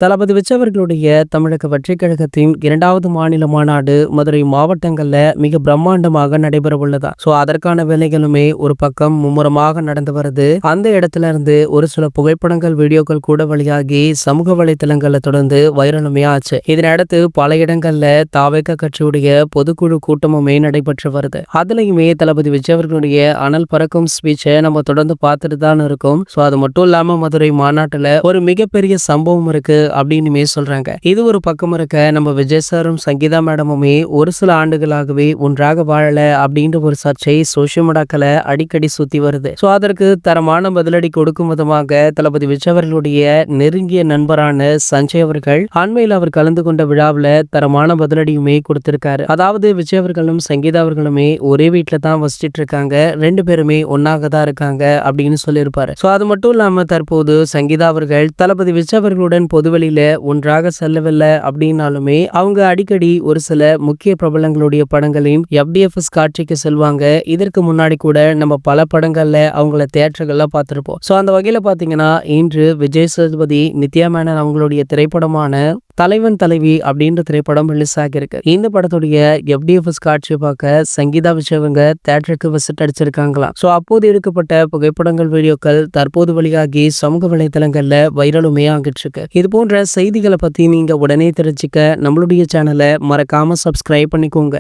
தளபதி விஜய் அவர்களுடைய தமிழக வெற்றிக் கழகத்தின் 2வது மாநில மாநாடு மதுரை மாவட்டங்கள்ல மிக பிரம்மாண்டமாக நடைபெற உள்ளதா. அதற்கான வேலைகளுமே ஒரு பக்கம் மும்முரமாக நடந்து வருது. அந்த இடத்துல இருந்து ஒரு சில புகைப்படங்கள் வீடியோக்கள் கூட வெளியாகி சமூக வலைதளங்கள்ல தொடர்ந்து வைரலுமே ஆச்சு. இதனடுத்து பல இடங்கள்ல தாவேக கட்சியுடைய பொதுக்குழு கூட்டமுமே நடைபெற்று வருது. அதுலயுமே தளபதி விஜய் அவர்களுடைய அனல் பறக்கும் ஸ்பீச்சை நம்ம தொடர்ந்து பார்த்துட்டு தான் இருக்கோம். அது மட்டும் இல்லாம மதுரை மாநாட்டுல ஒரு மிகப்பெரிய சம்பவம் இருக்கு அப்படின்னுமே சொல்றாங்க. இது ஒரு பக்கம் இருக்க, நம்ம விஜய் சாரும் சங்கீதா மேடமுமே ஒரு சில ஆண்டுகளாகவே ஒன்றாக வாழல அப்படின்ற ஒரு சர்ச்சை சோசியல் மீடியாக்களை அடிக்கடி சுத்தி வருது. அதற்கு தரமான பதிலடி கொடுக்கும் விதமாக தளபதி விஜய் அவர்களுடைய நெருங்கிய நண்பரான சஞ்சய் அவர்கள் அண்மையில் அவர் கலந்து கொண்ட விழாவில் தரமான பதிலடியுமே கொடுத்திருக்காரு. அதாவது விஜய் அவர்களும் சங்கீதா அவர்களுமே ஒரே வீட்டுல தான் வசிச்சிட்டு இருக்காங்க, 2 பேருமே ஒன்னாக தான் இருக்காங்க அப்படின்னு சொல்லியிருப்பாரு. அது மட்டும் இல்லாம தற்போது சங்கீதா அவர்கள் தளபதி விஜய் அவர்களுடன் பொதுவெளி ஒன்றாக செல்லவில்லை அப்படின்னாலுமே அவங்க அடிக்கடி ஒரு சில முக்கிய பிரபலங்களுடைய படங்களையும் FDFS காட்சிக்கு செல்வாங்க. இதற்கு முன்னாடி கூட நம்ம பல படங்கள்ல அவங்கள தியேட்டர்கள்ல பார்த்திருப்போம். அந்த வகையில பாத்தீங்கன்னா இன்று விஜய் சேதுபதி, நித்யா மேனன் அவங்களுடைய திரைப்படமான தலைவன் தலைவி அப்படின்ற திரைப்படம் ரிலீஸ் ஆகியிருக்கு. இந்த படத்துடைய FDFS காட்சியை பார்க்க சங்கீதா விஜயவங்க தியேட்டருக்கு விசிட் அடிச்சிருக்காங்களாம். அப்போது எடுக்கப்பட்ட புகைப்படங்கள் வீடியோக்கள் தற்போது வெளியாகி சமூக வலைதளங்கள்ல வைரலுமே ஆகிட்டு இருக்கு. இது போன்ற செய்திகளை பத்தி நீங்க உடனே தெரிஞ்சுக்க நம்மளுடைய சேனலை மறக்காம சப்ஸ்கிரைப் பண்ணிக்கோங்க.